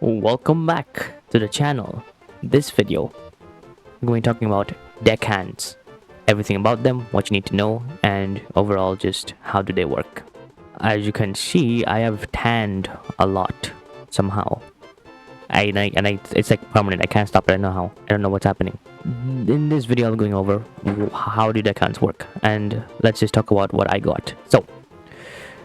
Welcome back to the channel. This video, I'm going to be talking about deckhands. Everything about them, what you need to know, and overall just how do they work. As you can see, I have tanned a lot somehow. It's like permanent. I can't stop it. I know how. I don't know what's happening. In this video, I'm going over how do deckhands work, and let's just talk about what I got. So,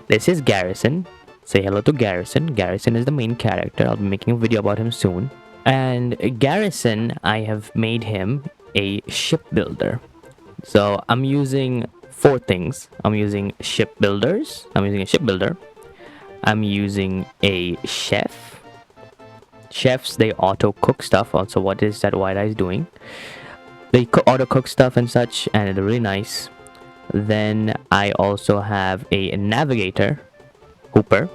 this is Garrison. Say hello to Garrison. Garrison is the main character. I'll be making a video about him soon. And Garrison, I have made him a shipbuilder. So I'm using 4 things. I'm using shipbuilders. I'm using a shipbuilder. I'm using a chef. Chefs, they auto cook stuff. Also, what is that white eye doing? They auto cook stuff and such, and they're really nice. Then I also have a navigator. Hooper.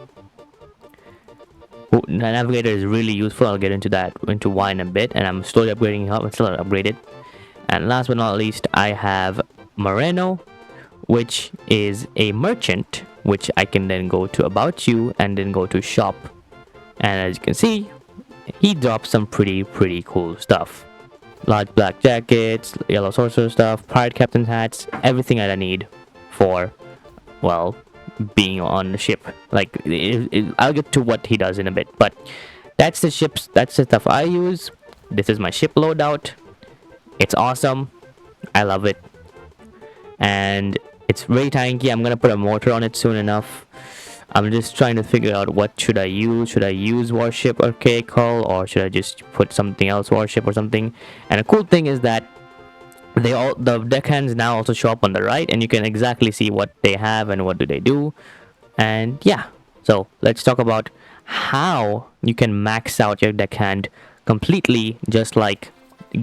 The navigator is really useful. I'll get into why in a bit, and I'm slowly upgrading him up. I'm still upgraded. And last but not least, I have Moreno, which is a merchant, which I can then go to About You and then go to Shop. And as you can see, he drops some pretty cool stuff. Large black jackets, yellow sorcerer stuff, pirate captain hats, everything that I need for, well, being on the ship. Like, I'll get to what he does in a bit, but that's the stuff I use. This is my ship loadout. It's awesome. I love it, and it's very tanky. I'm gonna put a mortar on it soon enough. I'm just trying to figure out what should I use. Should I use warship or K-Call, or should I just put something else, warship or something? And a cool thing is that the deckhands now also show up on the right, and you can exactly see what they have and what do they do. And yeah, so let's talk about how you can max out your deckhand completely, just like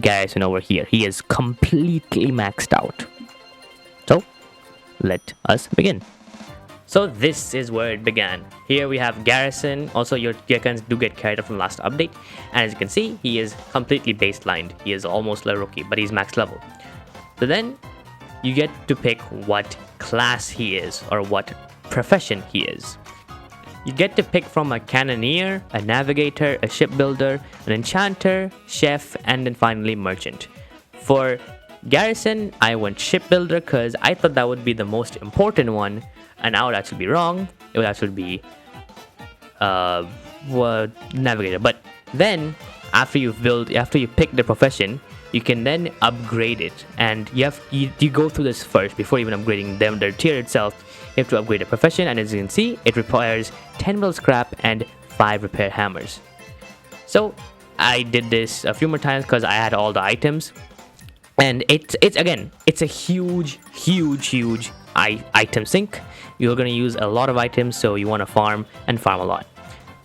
Garrison over here. He is completely maxed out. So let us begin. So this is where it began. Here we have Garrison. Also, your deckhands do get carried up from last update, and as you can see, he is completely baselined. He is almost a rookie, but he's max level. So then you get to pick what class he is, or what profession he is. You get to pick from a Cannoneer, a Navigator, a Shipbuilder, an Enchanter, Chef, and then finally Merchant. For Garrison, I went Shipbuilder because I thought that would be the most important one, and I would actually be wrong. It would actually be Navigator. But then after you pick the profession, you can then upgrade it, and you go through this first before even upgrading their tier itself. You have to upgrade the profession, and as you can see, it requires 10 metal scrap and 5 repair hammers. So I did this a few more times because I had all the items, and it's a huge item sink. You're going to use a lot of items, so you want to farm a lot.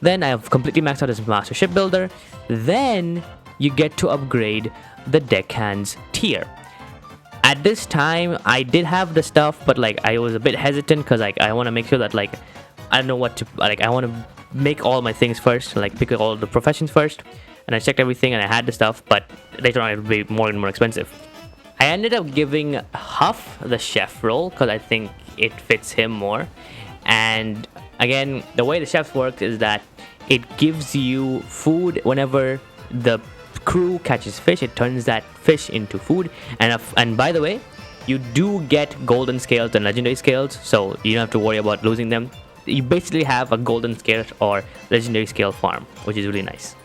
Then I have completely maxed out as Master Shipbuilder. Then you get to upgrade the Deckhands tier. At this time, I did have the stuff, but like I was a bit hesitant because like I want to make sure that like I don't know what to like. I want to make all my things first, like pick all the professions first. And I checked everything, and I had the stuff, but later on it would be more and more expensive. I ended up giving Huff the chef role because I think it fits him more. And again, the way the chefs work is that it gives you food whenever the crew catches fish. It turns that fish into food, and by the way, you do get golden scales and legendary scales, so you don't have to worry about losing them. You basically have a golden scale or legendary scale farm, which is really nice.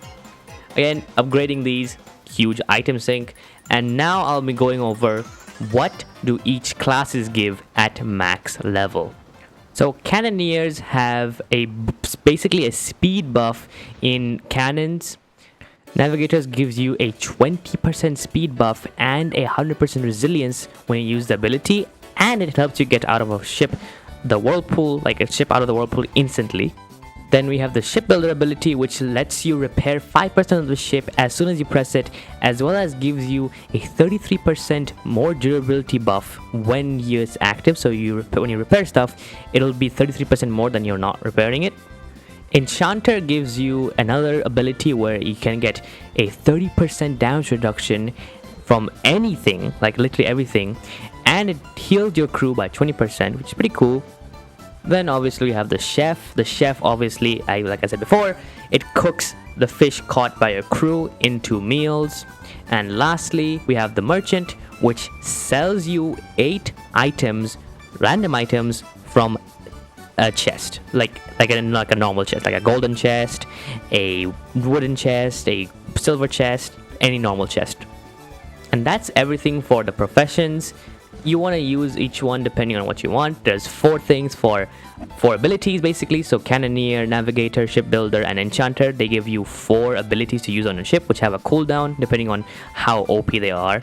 Again, upgrading these, huge item sink. And now I'll be going over what do each classes give at max level. So Cannoneers have basically a speed buff in cannons. Navigators gives you a 20% speed buff and a 100% resilience when you use the ability, and it helps you get out of a ship, the whirlpool, like a ship out of the whirlpool instantly. Then we have the Shipbuilder ability, which lets you repair 5% of the ship as soon as you press it, as well as gives you a 33% more durability buff when it's active. So when you repair stuff, it'll be 33% more than you're not repairing it. Enchanter gives you another ability where you can get a 30% damage reduction from anything, like literally everything, and it heals your crew by 20%, which is pretty cool. Then obviously we have the chef. The chef, obviously, like I said before, it cooks the fish caught by a crew into meals. And lastly, we have the merchant, which sells you 8 items, random items from a chest, like a normal chest, like a golden chest, a wooden chest, a silver chest, any normal chest. And that's everything for the professions. You want to use each one depending on what you want. There's 4 things for abilities basically. So Cannoneer, Navigator, Shipbuilder, and Enchanter, they give you 4 abilities to use on a ship, which have a cooldown depending on how OP they are.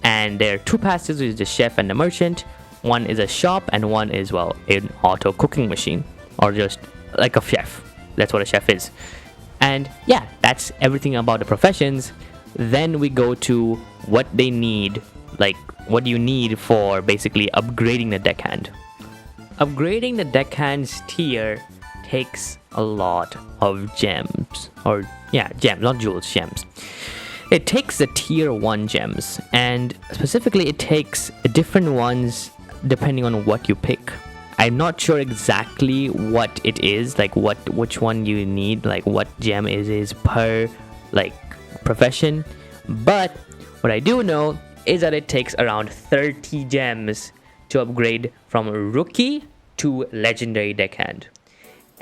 And there are 2 passives, which is the chef and the merchant. One is a shop, and one is, well, an auto cooking machine, or just like a chef. That's what a chef is. And yeah, that's everything about the professions. Then we go to what they need, like what you need for basically upgrading the deckhand. Upgrading the deckhand's tier takes a lot of gems, or yeah, gems, not jewels, gems. It takes the tier 1 gems, and specifically it takes different ones depending on what you pick. I'm not sure exactly what it is, like which one you need, like what gem is per like profession, but what I do know is that it takes around 30 gems to upgrade from rookie to legendary deckhand.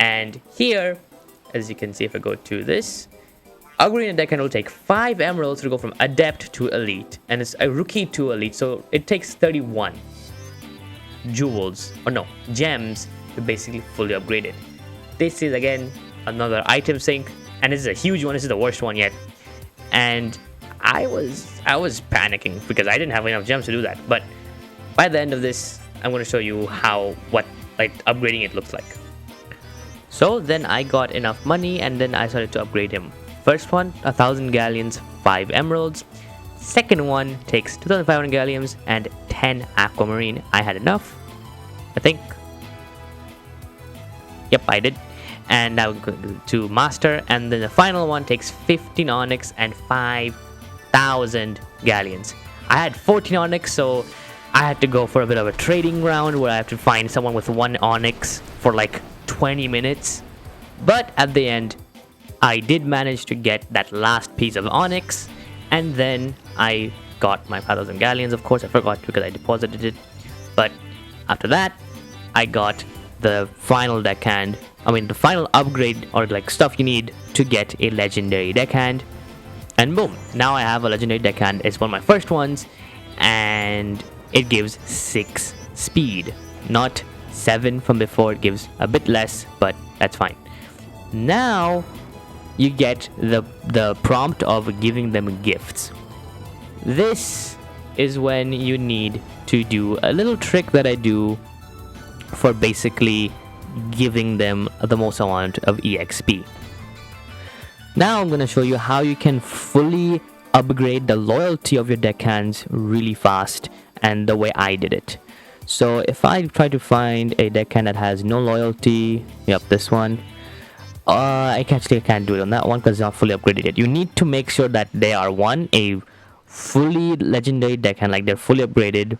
And here, as you can see, if I go to this, upgrading a deckhand will take 5 emeralds to go from adept to elite, and it's a rookie to elite, so it takes 31 jewels, or no, gems to basically fully upgrade it. This is again another item sink, and this is a huge one. This is the worst one yet, and I was panicking because I didn't have enough gems to do that. But by the end of this, I'm going to show you what upgrading it looks like. So then I got enough money, and then I started to upgrade him. First one, 1,000 galleons, 5 emeralds. Second one takes 2,500 galleons and 10 aquamarine. I had enough, I think. Yep, I did. And now go to master, and then the final one takes 15 onyx and 5,000 galleons. I had 14 onyx, so I had to go for a bit of a trading round where I have to find someone with 1 onyx for like 20 minutes. But at the end, I did manage to get that last piece of onyx, and then I got my 5,000 galleons. Of course, I forgot because I deposited it. But after that, I got the final deckhand. I mean, the final upgrade, or like stuff you need to get a legendary deckhand. And boom, now I have a legendary deckhand. It's one of my first ones, and it gives 6 speed, not 7 from before. It gives a bit less, but that's fine. Now you get the prompt of giving them gifts. This is when you need to do a little trick that I do for basically giving them the most amount of EXP. Now I'm going to show you how you can fully upgrade the loyalty of your deckhands really fast, and the way I did it. So if I try to find a deckhand that has no loyalty, yep, this one, I actually can't do it on that one because it's not fully upgraded yet. You need to make sure that they are, 1, a fully legendary deckhand, like they're fully upgraded,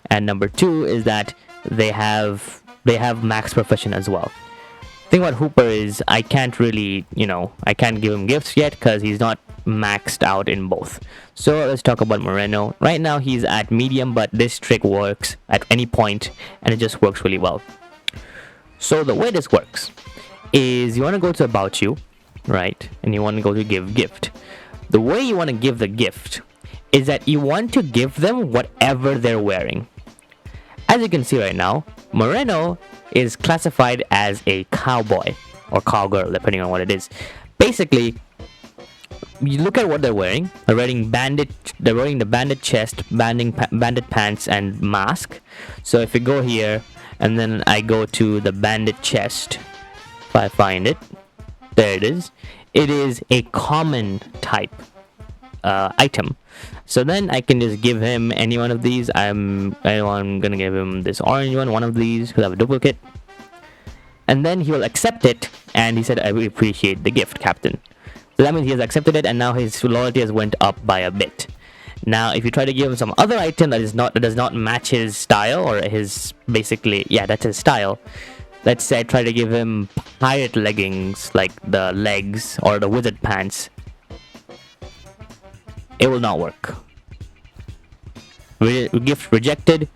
and number 2 is that they have max profession as well. Thing about Hooper is I can't really, I can't give him gifts yet because he's not maxed out in both. So let's talk about Moreno. Right now he's at medium, but this trick works at any point, and it just works really well. So the way this works is you want to go to About You, right? And you want to go to Give Gift. The way you want to give the gift is that you want to give them whatever they're wearing. As you can see right now, Moreno is classified as a cowboy or cowgirl, depending on what it is. Basically, you look at what they're wearing. They're wearing the bandit chest, bandit pants, and mask. So if you go here, and then I go to the bandit chest, if I find it, there it is. It is a common type item. So then I can just give him any one of these. I'm gonna give him this orange one of these because I have a duplicate. And then he will accept it, and he said, "I will appreciate the gift, Captain." So that means he has accepted it, and now his loyalty has went up by a bit. Now, if you try to give him some other item that does not match his style, or his that's his style, let's say I try to give him pirate leggings, like the legs or the wizard pants, it will not work. Gift rejected.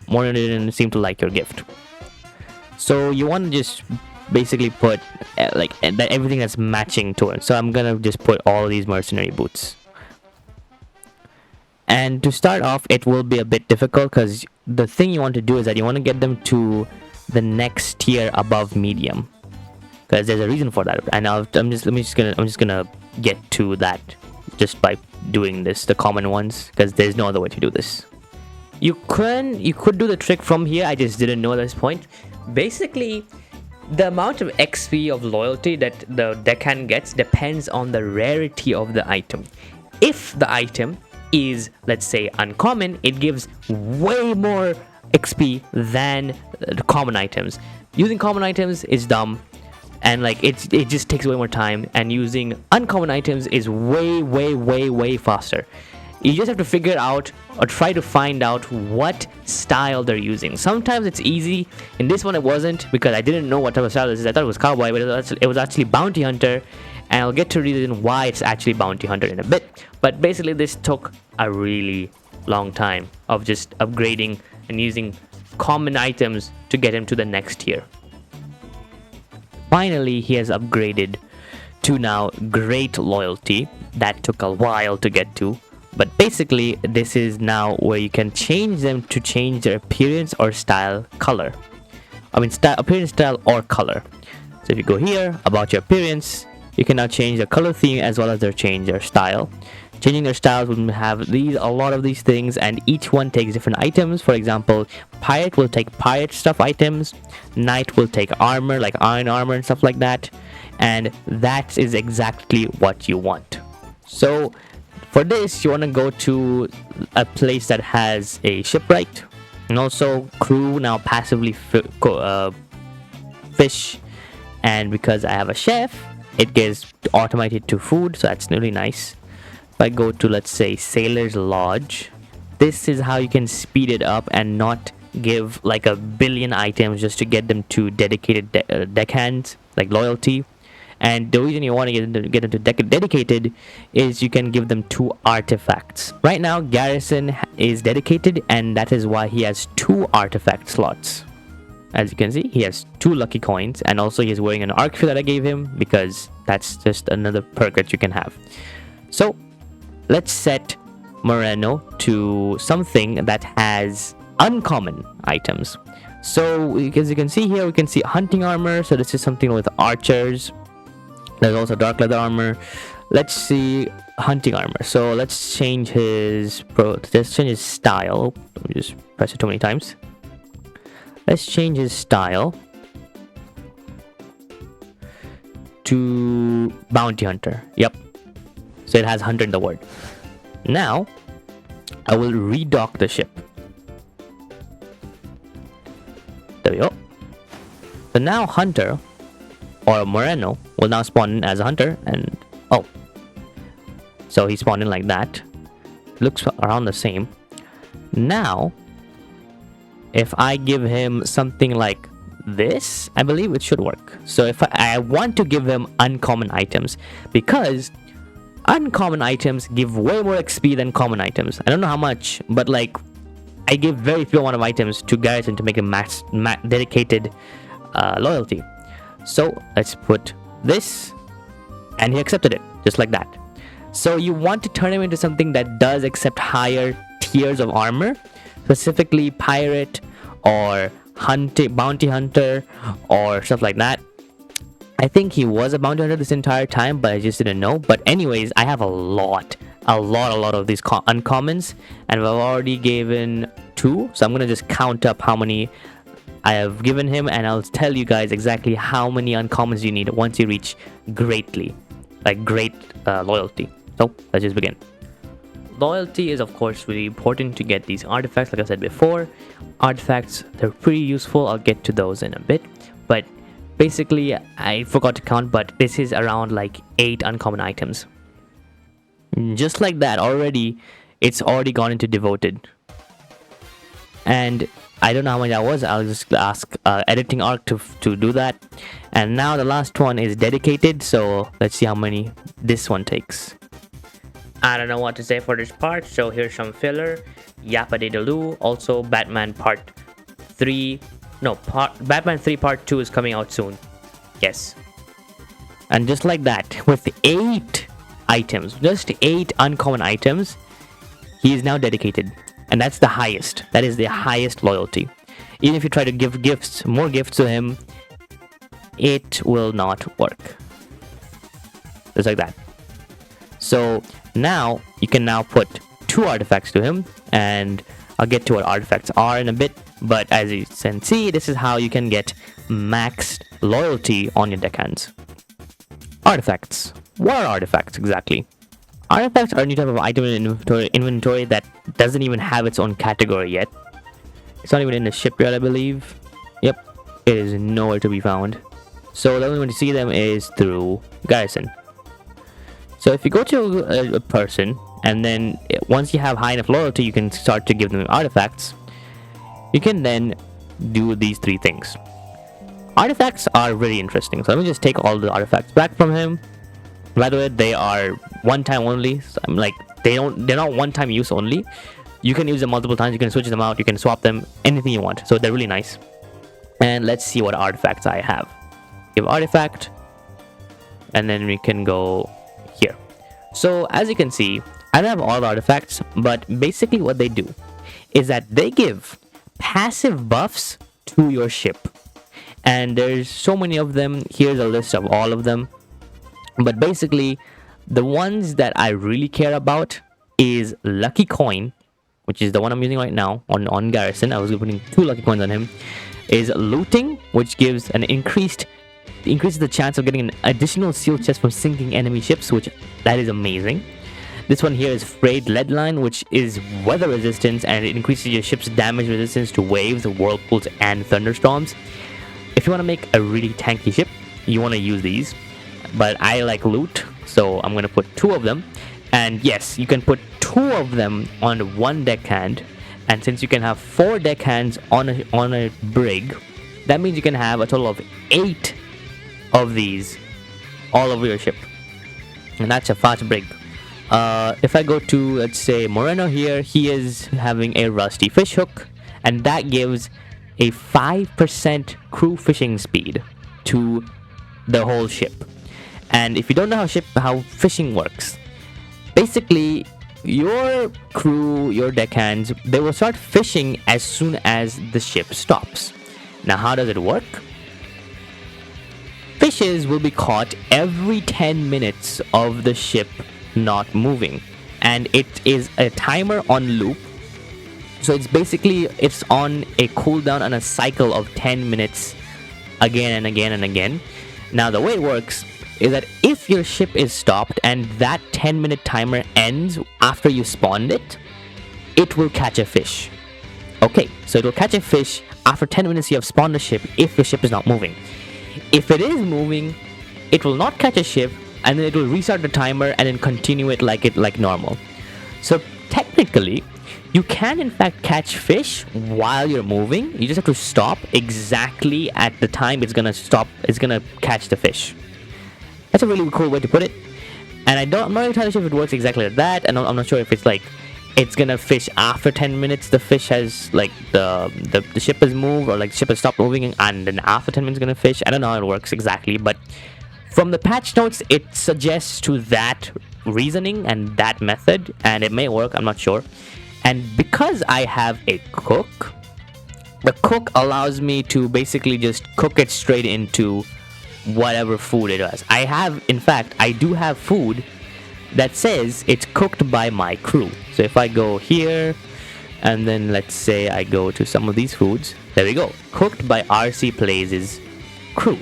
Moreno didn't seem to like your gift. So you want to just basically put like everything that's matching to it. So I'm gonna just put all these mercenary boots. And to start off, it will be a bit difficult because the thing you want to do is that you want to get them to the next tier above medium, because there's a reason for that. And I'm just gonna get to that just by doing this, the common ones, because there's no other way to do this. You could do the trick from here. I just didn't know at this point. Basically, the amount of XP of loyalty that the deckhand gets depends on the rarity of the item. If the item is, let's say, uncommon, it gives way more XP than the common items. Using common items is dumb, and like it just takes way more time, and using uncommon items is way faster. You just have to figure out or try to find out what style they're using. Sometimes it's easy. In this one it wasn't, because I didn't know what type of style this is. I thought it was cowboy, but it was actually bounty hunter, and I'll get to reason why it's actually bounty hunter in a bit. But basically this took a really long time of just upgrading and using common items to get him to the next tier. Finally, he has upgraded to now great loyalty. That took a while to get to, but basically this is now where you can change them to change their appearance or style, color. Appearance, style, or color. So if you go here about your appearance, you can now change their color theme as well as change their style. Changing their styles will have a lot of these things, and each one takes different items. For example, pirate will take pirate stuff items, knight will take armor like iron armor and stuff like that, and that is exactly what you want. So for this, you want to go to a place that has a shipwright, and also crew now passively fish, and because I have a chef, it gets automated to food, so that's really nice. If I go to, let's say, Sailor's Lodge, this is how you can speed it up and not give like a billion items just to get them to dedicated deckhands, like loyalty. And the reason you want to get them to dedicated is you can give them 2 artifacts. Right now, Garrison is dedicated, and that is why he has 2 artifact slots. As you can see, he has 2 lucky coins, and also he's wearing an arc that I gave him, because that's just another perk that you can have. So let's set Moreno to something that has uncommon items. So as you can see here, we can see hunting armor. So this is something with archers. There's also dark leather armor. Let's see hunting armor. So let's change his style. Let me just press it too many times. Let's change his style to bounty hunter. Yep. So it has hunter in the word. Now I will redock the ship. There we go. So now hunter or Moreno will now spawn in as a hunter, and so he spawned in like that. Looks around the same. Now if I give him something like this, I believe it should work. So if I want to give him uncommon items, because uncommon items give way more XP than common items. I don't know how much, but like I give very few amount of items to Garrison to make a dedicated loyalty. So let's put this, and he accepted it just like that. So you want to turn him into something that does accept higher tiers of armor, specifically pirate or bounty hunter or stuff like that. I think he was a bounty hunter this entire time, but I just didn't know. But anyways, I have a lot of these uncommons, and I've already given 2. So I'm gonna just count up how many I have given him, and I'll tell you guys exactly how many uncommons you need once you reach great loyalty. So let's just begin. Loyalty is of course really important to get these artifacts. Like I said before, artifacts, they're pretty useful. I'll get to those in a bit, but basically I forgot to count, but this is around like 8 uncommon items. Just like that, already it's already gone into devoted. And I don't know how much that was. I'll just ask editing arc to do that. And now the last one is dedicated, so let's see how many this one takes. I don't know what to say for this part, so here's some filler. Yappa-de-doo. Also Batman part 3, no, Batman 3 part 2 is coming out soon. Yes. And just like that, with 8 items, just 8 uncommon items, he is now dedicated. And that's the highest. That is the highest loyalty. Even if you try to give gifts, more gifts to him, it will not work. Just like that. So now you can now put 2 artifacts to him, and I'll get to what artifacts are in a bit. But as you can see, this is how you can get maxed loyalty on your deckhands. Artifacts. What are artifacts exactly? Artifacts are a new type of item in inventory that doesn't even have its own category yet. It's not even in the shipyard, I believe. Yep, it is nowhere to be found. So the only way to see them is through Garrison. So if you go to a person, and then once you have high enough loyalty, you can start to give them artifacts. You can then do these 3 things. Artifacts are very interesting. So let me just take all the artifacts back from him. By the way, they are one time only. So I'm like, they're not one time use only. You can use them multiple times. You can switch them out. You can swap them, anything you want. So they're really nice. And let's see what artifacts I have. Give artifact, and then we can go here. So as you can see, I don't have all the artifacts, but basically what they do is that they give passive buffs to your ship. And there's so many of them. Here's a list of all of them. But basically, the ones that I really care about is Lucky Coin, which is the one I'm using right now on Garrison. I was putting 2 Lucky Coins on him. Is Looting, which gives an increases the chance of getting an additional seal chest from sinking enemy ships, which that is amazing. This one here is Frayed Lead Line, which is weather resistance, and it increases your ship's damage resistance to waves, whirlpools, and thunderstorms. If you want to make a really tanky ship, you want to use these. But I like loot, so I'm going to put 2 of them. And yes, you can put 2 of them on 1 deckhand. And since you can have 4 deckhands on a brig, that means you can have a total of 8 of these all over your ship. And that's a fast brig. If I go to, let's say, Moreno here, he is having a rusty fish hook. And that gives a 5% crew fishing speed to the whole ship. And if you don't know how fishing works, basically your crew, your deckhands, they will start fishing as soon as the ship stops. Now how does it work? Fishes will be caught every 10 minutes of the ship not moving, and it is a timer on loop. So it's on a cooldown and a cycle of 10 minutes again and again and again. Now the way it works is that if your ship is stopped and that 10-minute timer ends after you spawned it, it will catch a fish. Okay, so it will catch a fish after 10 minutes you have spawned a ship if the ship is not moving. If it is moving, it will not catch a ship, and then it will restart the timer and then continue it like normal. So technically, you can in fact catch fish while you're moving. You just have to stop exactly at the time it's gonna stop. It's gonna catch the fish. That's a really cool way to put it. And I'm not entirely sure if it works exactly like that. And I'm not sure if it's like it's gonna fish after 10 minutes. The fish has like the ship has moved, or like the ship has stopped moving, and then after 10 minutes it's gonna fish. I don't know how it works exactly, but from the patch notes it suggests to that reasoning and that method, and it may work. I'm not sure. And because I have a cook, the cook allows me to basically just cook it straight into whatever food it is. I do have food that says it's cooked by my crew. So if I go here, and then let's say I go to some of these foods, there we go, cooked by ArceyPlayz's crew,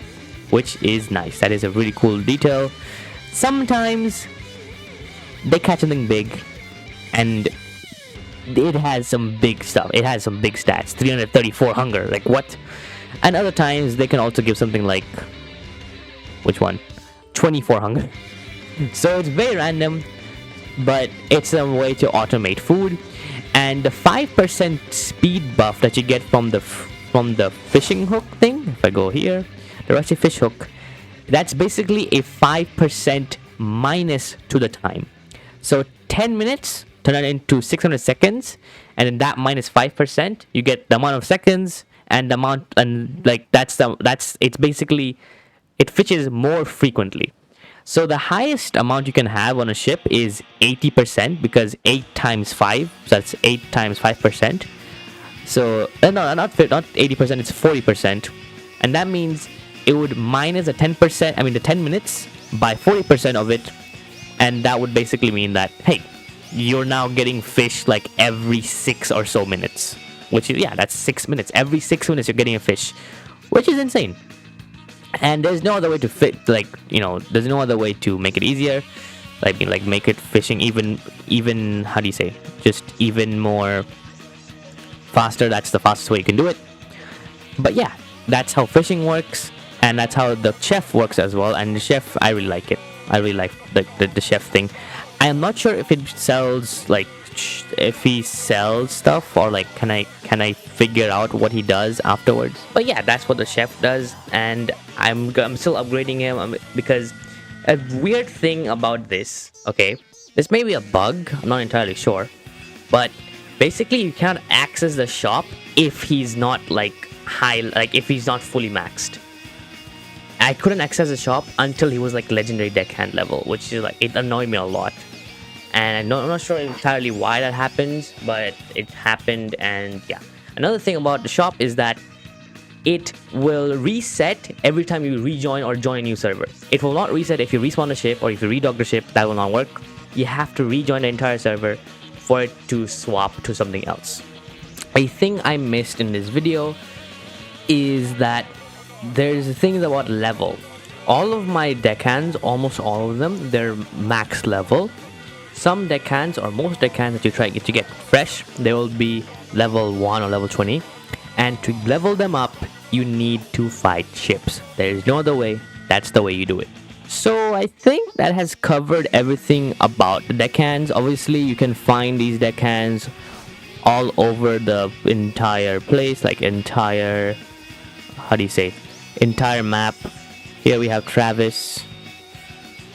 which is nice. That is a really cool detail. Sometimes they catch something big, and it has some big stuff. It has some big stats, 334 hunger, like what? And other times they can also give something like, which one? 24 hunger. So it's very random, but it's a way to automate food. And the 5% speed buff that you get from the fishing hook thing, if I go here, the rusty fish hook, that's basically a 5% minus to the time. So 10 minutes turn that into 600 seconds, and in that minus 5%, you get the amount of seconds and the amount, and like it's basically, it fishes more frequently. So the highest amount you can have on a ship is 80%, because 8 times 5, so that's 8 times 5%. So no, not 80%, it's 40%, and that means it would minus the 10%, I mean the 10 minutes by 40% of it, and that would basically mean that, hey, you're now getting fish like every 6 or so minutes, which is, yeah, that's 6 minutes. Every 6 minutes you're getting a fish, which is insane. And there's no other way to there's no other way to make it easier, like make it fishing even how do you say, just even more faster. That's the fastest way you can do it. But yeah, that's how fishing works, and that's how the chef works as well. And the chef, I really like it. I really like the chef thing. I am not sure if it sells, like, if he sells stuff, or like can I figure out what he does afterwards. But yeah, that's what the chef does, and I'm still upgrading him, because a weird thing about this, okay, this may be a bug, I'm not entirely sure, but basically you can't access the shop if he's not if he's not fully maxed. I couldn't access the shop until he was like legendary deckhand level, which is like, it annoyed me a lot. And I'm not sure entirely why that happens, but it happened. And yeah, another thing about the shop is that it will reset every time you rejoin or join a new server. It will not reset if you respawn the ship or if you redock the ship. That will not work. You have to rejoin the entire server for it to swap to something else. A thing I missed in this video is that there's things about level. All of my deckhands, almost all of them, they're max level. Some deckhands, or most deckhands that you try to get fresh, they will be level 1 or level 20. And to level them up, you need to fight ships. There is no other way. That's the way you do it. So I think that has covered everything about the deckhands. Obviously, you can find these deckhands all over the entire place, like entire map. Here we have Travis.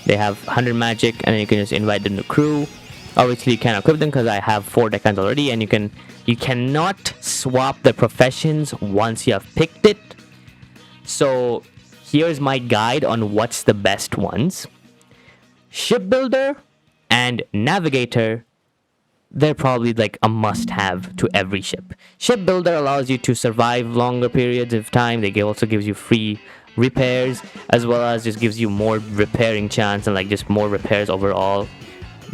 They have 100 magic, and then you can just invite them to crew. Obviously you can't equip them because I have 4 deckhands already, and you cannot swap the professions once you have picked it. So here's my guide on what's the best ones. Shipbuilder and Navigator, they're probably like a must-have to every ship. Shipbuilder allows you to survive longer periods of time. They also gives you free repairs, as well as just gives you more repairing chance and like just more repairs overall,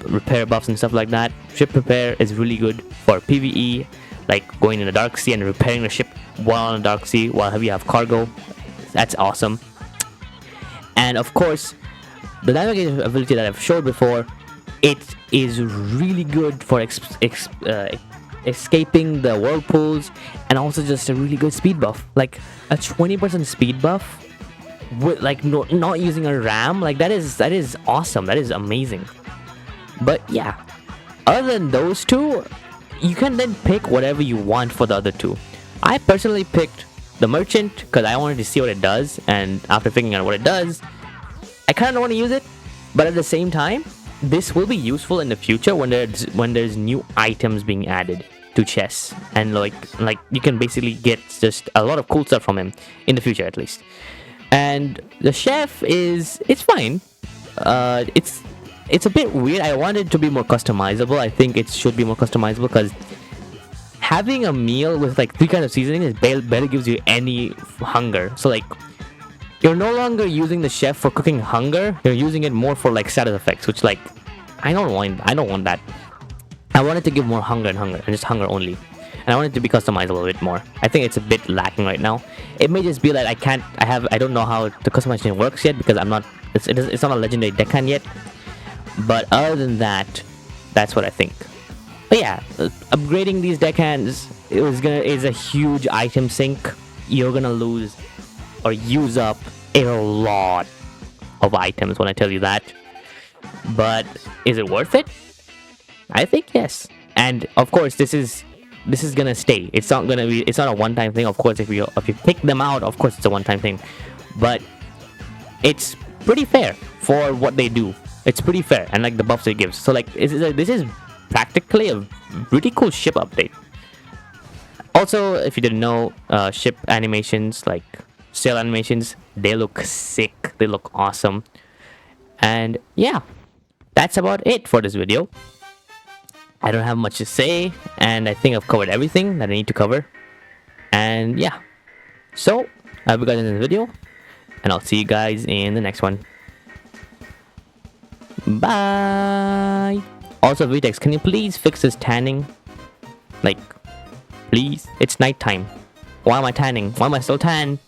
repair buffs and stuff like that. Ship repair is really good for PvE, like going in the dark sea and repairing the ship while on the dark sea while you have cargo. That's awesome. And of course, the navigator ability that I've showed before, it is really good for escaping the whirlpools, and also just a really good speed buff, like a 20% speed buff with like not using a ram. Like that is awesome. That is amazing. But yeah, other than those two, you can then pick whatever you want for the other two. I personally picked the merchant because I wanted to see what it does, and after figuring out what it does, I kind of don't want to use it, but at the same time, this will be useful in the future when there's new items being added to chests, and like you can basically get just a lot of cool stuff from him in the future, at least. And the chef it's fine. It's a bit weird. I want it to be more customizable. I think it should be more customizable because having a meal with like 3 kinds of seasoning barely gives you any hunger. So like, you're no longer using the chef for cooking hunger. You're using it more for like status effects, which like I don't want that. I want it to give more hunger and just hunger only. And I want it to be customizable a bit more. I think it's a bit lacking right now. It may just be that I don't know how the customization works yet because it's not a legendary deckhand yet. But other than that, that's what I think. But yeah, upgrading these deckhands is a huge item sink. You're gonna lose or use up a lot of items when I tell you that. But is it worth it? I think yes. And of course, this is gonna stay. It's not a one-time thing. Of course, if you pick them out, of course it's a one-time thing, but it's pretty fair for what they do. It's pretty fair, and like the buffs it gives. So like this is practically a really cool ship update. Also, if you didn't know, ship animations, like sail animations, they look sick. They look awesome. And yeah, that's about it for this video. I don't have much to say, and I think I've covered everything that I need to cover. And yeah, so I hope you guys enjoyed this video, and I'll see you guys in the next one. Bye. Also, Vtex, can you please fix this tanning? Like, please, it's nighttime. Why am I tanning? Why am I still tan?